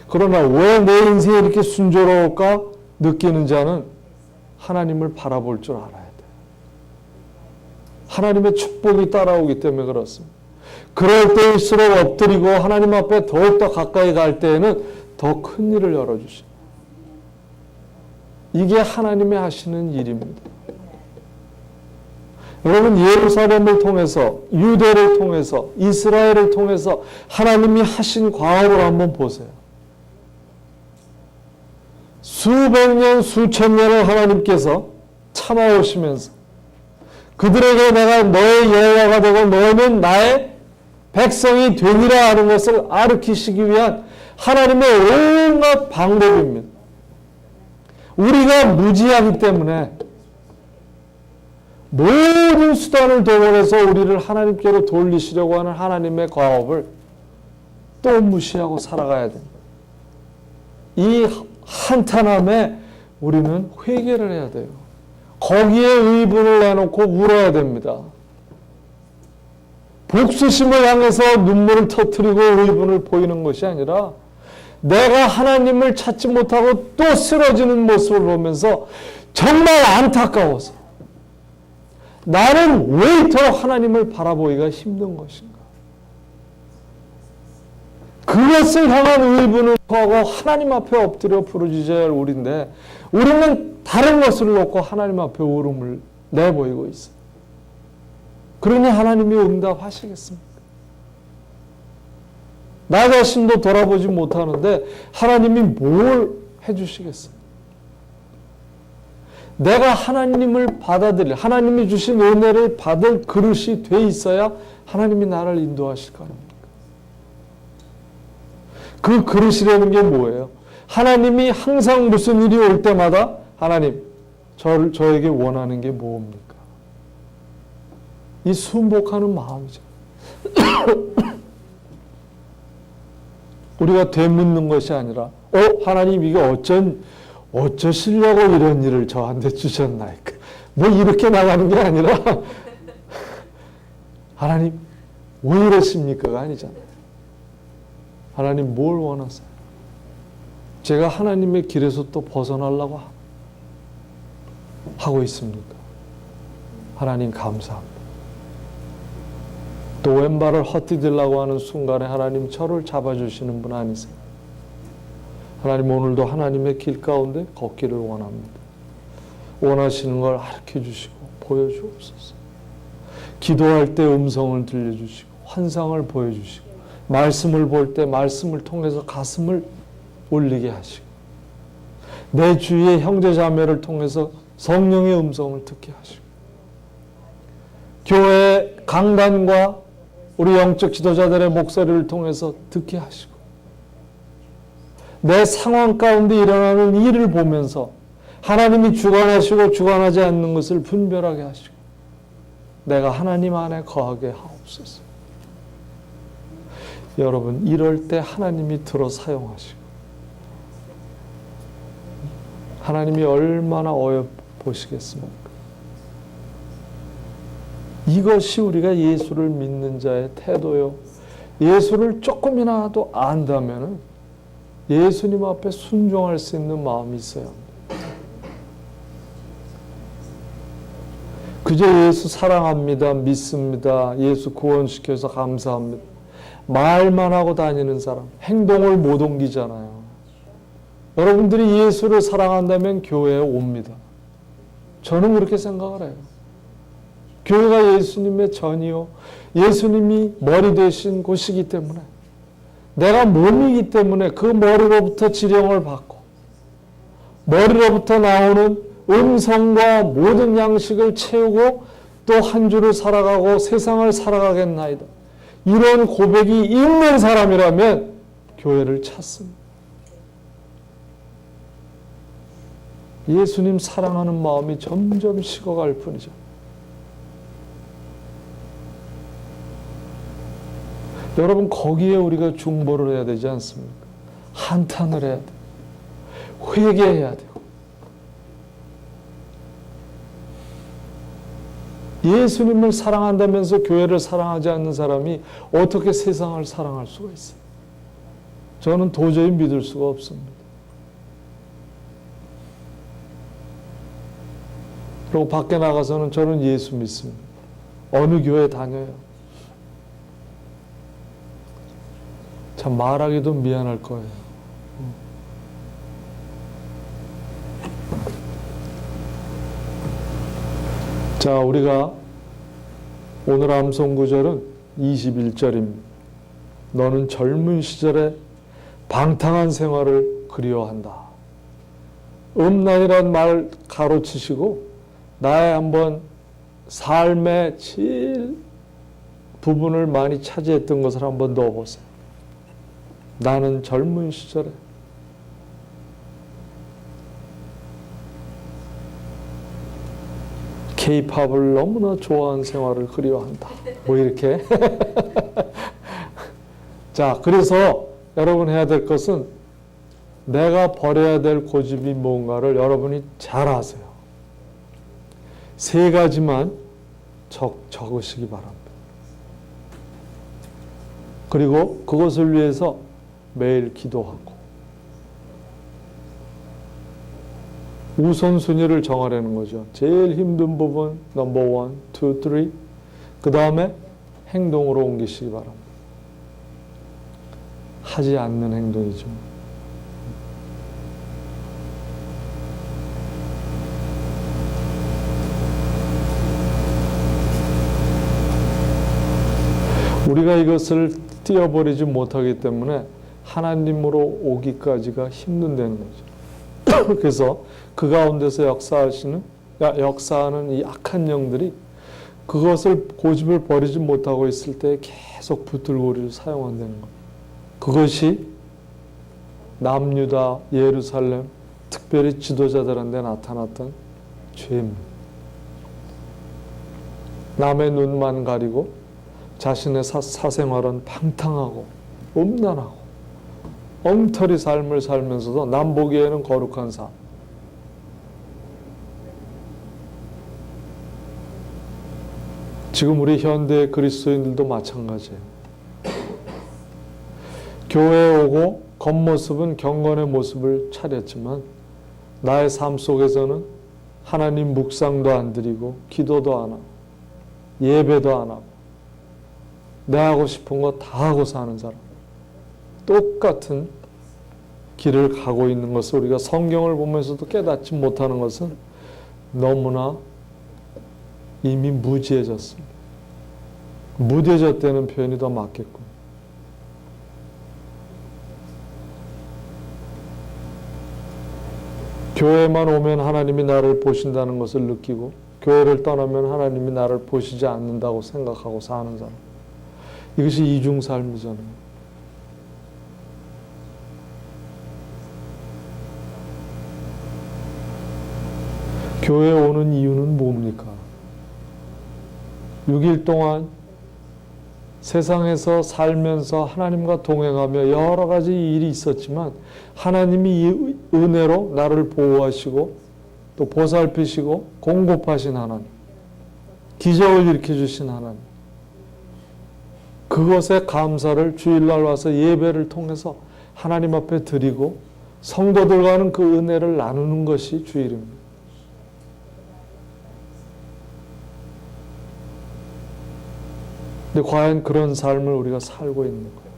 그러나 왜 내 인생이 이렇게 순조로울까 느끼는 자는 하나님을 바라볼 줄 알아야 돼요. 하나님의 축복이 따라오기 때문에 그렇습니다. 그럴 때일수록 엎드리고 하나님 앞에 더욱더 가까이 갈 때에는 더 큰 일을 열어주십니다. 이게 하나님이 하시는 일입니다. 여러분, 예루살렘을 통해서, 유대를 통해서, 이스라엘을 통해서 하나님이 하신 과업을 한번 보세요. 수백 년, 수천 년을 하나님께서 참아오시면서 그들에게 내가 너의 여호와가 되고 너는 나의 백성이 되리라 하는 것을 가르치시기 위한 하나님의 온갖 방법입니다. 우리가 무지하기 때문에 모든 수단을 동원해서 우리를 하나님께로 돌리시려고 하는 하나님의 과업을 또 무시하고 살아가야 됩니다. 이 한탄함에 우리는 회개를 해야 돼요. 거기에 의분을 내놓고 울어야 됩니다. 복수심을 향해서 눈물을 터뜨리고 의분을 보이는 것이 아니라 내가 하나님을 찾지 못하고 또 쓰러지는 모습을 보면서 정말 안타까워서 나는 왜 이토록 하나님을 바라보기가 힘든 것인가? 그것을 향한 의분을 하고 하나님 앞에 엎드려 부르짖어야 할 우리인데 우리는 다른 것을 놓고 하나님 앞에 울음을 내보이고 있어요. 그러니 하나님이 응답하시겠습니까? 나 자신도 돌아보지 못하는데 하나님이 뭘 해주시겠어요? 내가 하나님을 받아들일, 하나님이 주신 은혜를 받을 그릇이 돼 있어야 하나님이 나를 인도하실 거 아닙니까? 그 그릇이라는 게 뭐예요? 하나님이 항상 무슨 일이 올 때마다 하나님, 저에게 원하는 게 뭡니까? 이 순복하는 마음이죠. 우리가 되묻는 것이 아니라 하나님 이게 어쩌시려고 이런 일을 저한테 주셨나이까? 뭐 이렇게 나가는 게 아니라 하나님 왜 이러십니까가 아니잖아요. 하나님 뭘 원하세요? 제가 하나님의 길에서 또 벗어나려고 하고 있습니까? 하나님 감사합니다. 또 왼발을 헛디디려고 하는 순간에 하나님 저를 잡아주시는 분 아니세요? 하나님 오늘도 하나님의 길 가운데 걷기를 원합니다. 원하시는 걸 가르쳐 주시고 보여주옵소서. 기도할 때 음성을 들려주시고 환상을 보여주시고 말씀을 볼 때 말씀을 통해서 가슴을 울리게 하시고 내 주위의 형제 자매를 통해서 성령의 음성을 듣게 하시고 교회 강단과 우리 영적 지도자들의 목소리를 통해서 듣게 하시고 내 상황 가운데 일어나는 일을 보면서 하나님이 주관하시고 주관하지 않는 것을 분별하게 하시고 내가 하나님 안에 거하게 하옵소서. 여러분 이럴 때 하나님이 들어 사용하시고 하나님이 얼마나 어여보시겠습니까? 이것이 우리가 예수를 믿는 자의 태도요. 예수를 조금이라도 안다면 예수님 앞에 순종할 수 있는 마음이 있어야 합니다. 그저 예수 사랑합니다, 믿습니다, 예수 구원시켜서 감사합니다. 말만 하고 다니는 사람, 행동을 못 옮기잖아요. 여러분들이 예수를 사랑한다면 교회에 옵니다. 저는 그렇게 생각을 해요. 교회가 예수님의 전이요, 예수님이 머리 되신 곳이기 때문에 내가 몸이기 때문에 그 머리로부터 지령을 받고 머리로부터 나오는 음성과 모든 양식을 채우고 또 한 주를 살아가고 세상을 살아가겠나이다. 이런 고백이 있는 사람이라면 교회를 찾습니다. 예수님 사랑하는 마음이 점점 식어갈 뿐이죠. 여러분 거기에 우리가 중보를 해야 되지 않습니까? 한탄을 해야 돼요. 회개해야 돼요. 예수님을 사랑한다면서 교회를 사랑하지 않는 사람이 어떻게 세상을 사랑할 수가 있어요? 저는 도저히 믿을 수가 없습니다. 그리고 밖에 나가서는 저는 예수 믿습니다. 어느 교회 다녀요. 참 말하기도 미안할 거예요. 자, 우리가 오늘 암송 구절은 21절입니다. 너는 젊은 시절에 방탕한 생활을 그리워한다. 음란이란 말 가로치시고 나의 한번 삶의 제일 부분을 많이 차지했던 것을 한번 넣어보세요. 나는 젊은 시절에 K-팝을 너무나 좋아하는 생활을 그리워한다. 뭐 이렇게. 자, 그래서 여러분 해야 될 것은 내가 버려야 될 고집이 뭔가를 여러분이 잘 아세요. 3가지만 적으시기 바랍니다. 그리고 그것을 위해서 매일 기도하고 우선순위를 정하려는 거죠. 제일 힘든 부분 넘버 1, 2, 3. 그 다음에 행동으로 옮기시기 바랍니다. 하지 않는 행동이죠. 우리가 이것을 띄어버리지 못하기 때문에 하나님으로 오기까지가 힘든다는 거죠. 그래서 그 가운데서 역사하는 이 악한 영들이 그것을 고집을 버리지 못하고 있을 때 계속 붙들고리를 사용한다는 겁니다. 그것이 남유다, 예루살렘, 특별히 지도자들한테 나타났던 죄입니다. 남의 눈만 가리고 자신의 사생활은 방탕하고 음란하고 엉터리 삶을 살면서도 남 보기에는 거룩한 삶. 지금 우리 현대 그리스도인들도 마찬가지예요. 교회에 오고 겉모습은 경건의 모습을 차렸지만 나의 삶 속에서는 하나님 묵상도 안 드리고 기도도 안 하고 예배도 안 하고 내 하고 싶은 거 다 하고 사는 사람, 똑같은 길을 가고 있는 것을 우리가 성경을 보면서도 깨닫지 못하는 것은 너무나 이미 무지해졌습니다. 무뎌졌다는 표현이 더 맞겠군. 교회만 오면 하나님이 나를 보신다는 것을 느끼고 교회를 떠나면 하나님이 나를 보시지 않는다고 생각하고 사는 사람. 이것이 이중삶이잖아요. 교회에 오는 이유는 뭡니까? 6일 동안 세상에서 살면서 하나님과 동행하며 여러 가지 일이 있었지만 하나님이 이 은혜로 나를 보호하시고 또 보살피시고 공급하신 하나님, 기적을 일으켜주신 하나님, 그것에 감사를 주일날 와서 예배를 통해서 하나님 앞에 드리고 성도들과는 그 은혜를 나누는 것이 주일입니다. 근데 과연 그런 삶을 우리가 살고 있는 거예요.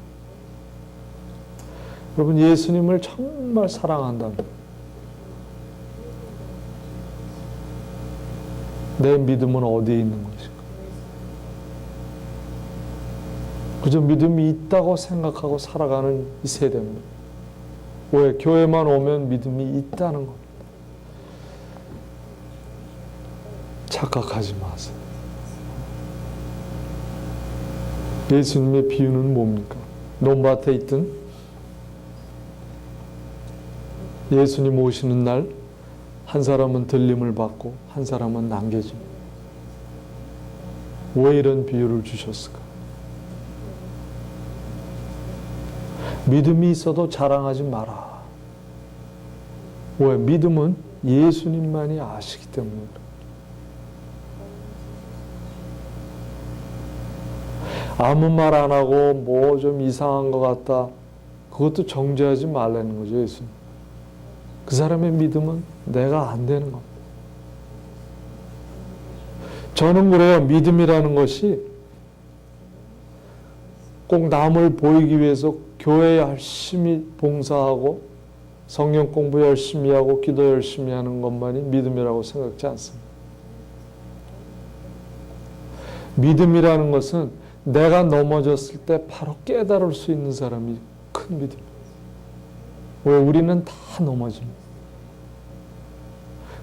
여러분, 예수님을 정말 사랑한다면 내 믿음은 어디에 있는 것인가? 그저 믿음이 있다고 생각하고 살아가는 이 세대입니다. 왜? 교회만 오면 믿음이 있다는 겁니다. 착각하지 마세요. 예수님의 비유는 뭡니까? 논밭에 있든 예수님 오시는 날 한 사람은 들림을 받고 한 사람은 남겨집니다. 왜 이런 비유를 주셨을까? 믿음이 있어도 자랑하지 마라. 왜? 믿음은 예수님만이 아시기 때문입니다. 아무 말 안 하고 뭐 좀 이상한 것 같다. 그것도 정죄하지 말라는 거죠, 예수님. 그 사람의 믿음은 내가 안 되는 겁니다. 저는 그래요. 믿음이라는 것이 꼭 남을 보이기 위해서 교회에 열심히 봉사하고 성경 공부 열심히 하고 기도 열심히 하는 것만이 믿음이라고 생각지 않습니다. 믿음이라는 것은 내가 넘어졌을 때 바로 깨달을 수 있는 사람이 큰 믿음이에요. 왜? 우리는 다 넘어집니다.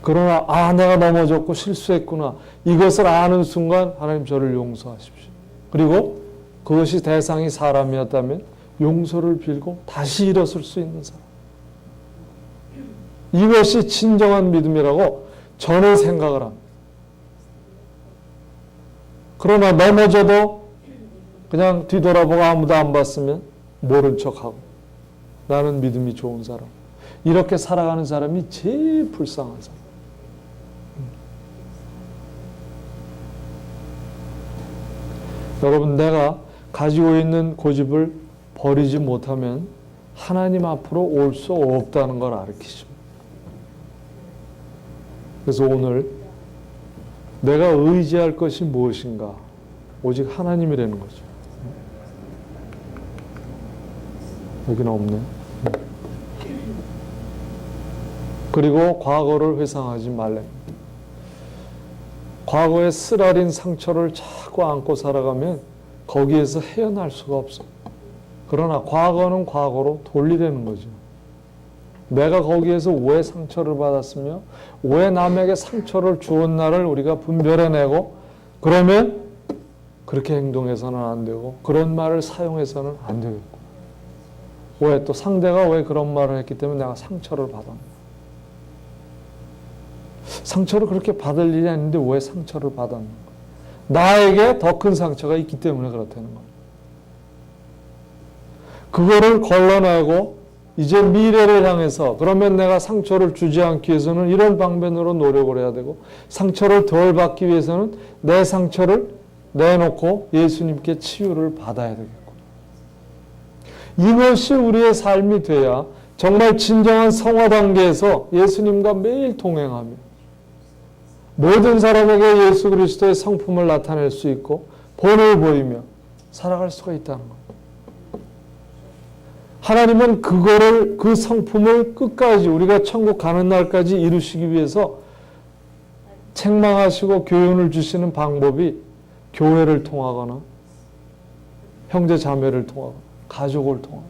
그러나 내가 넘어졌고 실수했구나. 이것을 아는 순간 하나님 저를 용서하십시오. 그리고 그것이 대상이 사람이었다면 용서를 빌고 다시 일어설 수 있는 사람. 이것이 진정한 믿음이라고 저는 생각을 합니다. 그러나 넘어져도 그냥 뒤돌아보고 아무도 안 봤으면 모른 척하고 나는 믿음이 좋은 사람. 이렇게 살아가는 사람이 제일 불쌍한 사람. 여러분, 내가 가지고 있는 고집을 버리지 못하면 하나님 앞으로 올 수 없다는 걸 가르치십니다. 그래서 오늘 내가 의지할 것이 무엇인가? 오직 하나님이라는 거죠. 여기는 없네. 그리고 과거를 회상하지 말래. 과거의 쓰라린 상처를 자꾸 안고 살아가면 거기에서 헤어날 수가 없어. 그러나 과거는 과거로 돌리라는 거죠. 내가 거기에서 왜 상처를 받았으며 왜 남에게 상처를 주었 나를 우리가 분별해내고 그러면 그렇게 행동해서는 안 되고 그런 말을 사용해서는 안 되겠고 왜 또 상대가 왜 그런 말을 했기 때문에 내가 상처를 받았나. 상처를 그렇게 받을 일이 아닌데 왜 상처를 받았는가. 나에게 더 큰 상처가 있기 때문에 그렇다는 거예요. 그거를 걸러내고 이제 미래를 향해서 그러면 내가 상처를 주지 않기 위해서는 이런 방면으로 노력을 해야 되고 상처를 덜 받기 위해서는 내 상처를 내놓고 예수님께 치유를 받아야 되겠고 이것이 우리의 삶이 돼야 정말 진정한 성화 단계에서 예수님과 매일 동행하며 모든 사람에게 예수 그리스도의 성품을 나타낼 수 있고 본을 보이며 살아갈 수가 있다는 겁니다. 하나님은 그거를 그 성품을 끝까지 우리가 천국 가는 날까지 이루시기 위해서 책망하시고 교훈을 주시는 방법이 교회를 통하거나 형제 자매를 통하거나 가족을 통하거나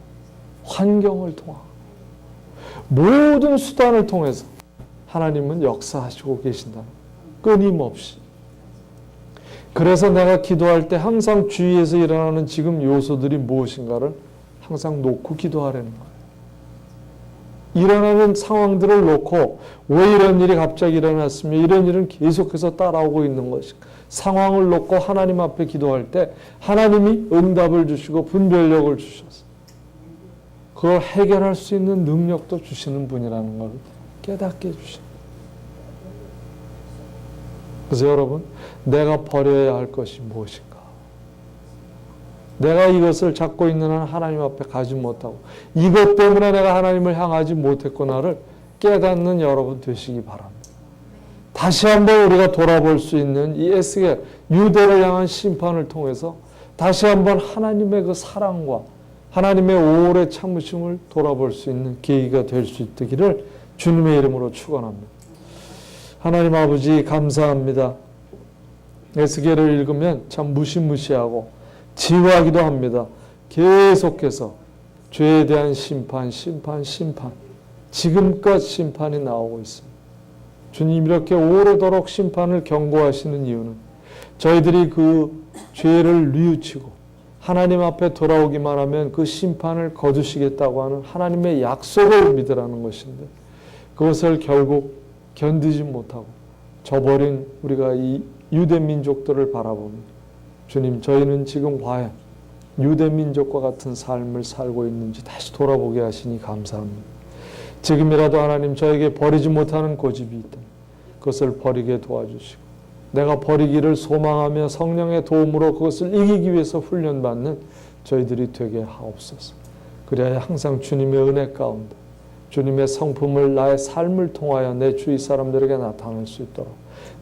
환경을 통하거나 모든 수단을 통해서 하나님은 역사하시고 계신다. 끊임없이. 그래서 내가 기도할 때 항상 주위에서 일어나는 지금 요소들이 무엇인가를 항상 놓고 기도하라는 거예요. 일어나는 상황들을 놓고 왜 이런 일이 갑자기 일어났으며 이런 일은 계속해서 따라오고 있는 것인가. 상황을 놓고 하나님 앞에 기도할 때 하나님이 응답을 주시고 분별력을 주셔서 그걸 해결할 수 있는 능력도 주시는 분이라는 걸 깨닫게 해주십니다. 그래서 여러분, 내가 버려야 할 것이 무엇인가? 내가 이것을 잡고 있는 한 하나님 앞에 가지 못하고 이것 때문에 내가 하나님을 향하지 못했구나를 깨닫는 여러분 되시기 바랍니다. 다시 한번 우리가 돌아볼 수 있는 이 에스겔 유대를 향한 심판을 통해서 다시 한번 하나님의 그 사랑과 하나님의 오래 참으심을 돌아볼 수 있는 계기가 될 수 있기를 주님의 이름으로 축원합니다. 하나님 아버지 감사합니다. 에스겔을 읽으면 참 무시무시하고 지루하기도 합니다. 계속해서 죄에 대한 심판. 지금껏 심판이 나오고 있습니다. 주님 이렇게 오래도록 심판을 경고하시는 이유는 저희들이 그 죄를 뉘우치고 하나님 앞에 돌아오기만 하면 그 심판을 거두시겠다고 하는 하나님의 약속을 믿으라는 것인데 그것을 결국 견디지 못하고 저버린 우리가 이 유대 민족들을 바라보며 주님 저희는 지금 과연 유대 민족과 같은 삶을 살고 있는지 다시 돌아보게 하시니 감사합니다. 지금이라도 하나님 저에게 버리지 못하는 고집이 있다. 그것을 버리게 도와주시고 내가 버리기를 소망하며 성령의 도움으로 그것을 이기기 위해서 훈련받는 저희들이 되게 하옵소서. 그래야 항상 주님의 은혜 가운데 주님의 성품을 나의 삶을 통하여 내 주위 사람들에게 나타낼 수 있도록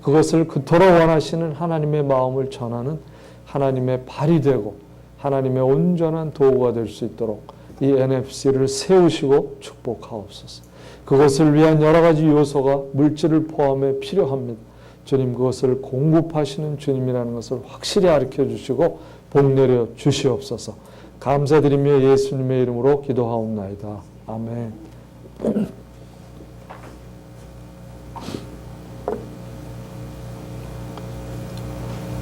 그것을 그토록 원하시는 하나님의 마음을 전하는 하나님의 발이 되고 하나님의 온전한 도구가 될 수 있도록 이 NFC를 세우시고 축복하옵소서. 그것을 위한 여러 가지 요소가 물질을 포함해 필요합니다. 주님, 그것을 공급하시는 주님이라는 것을 확실히 가르쳐 주시고 복 내려 주시옵소서. 감사드리며 예수님의 이름으로 기도하옵나이다. 아멘.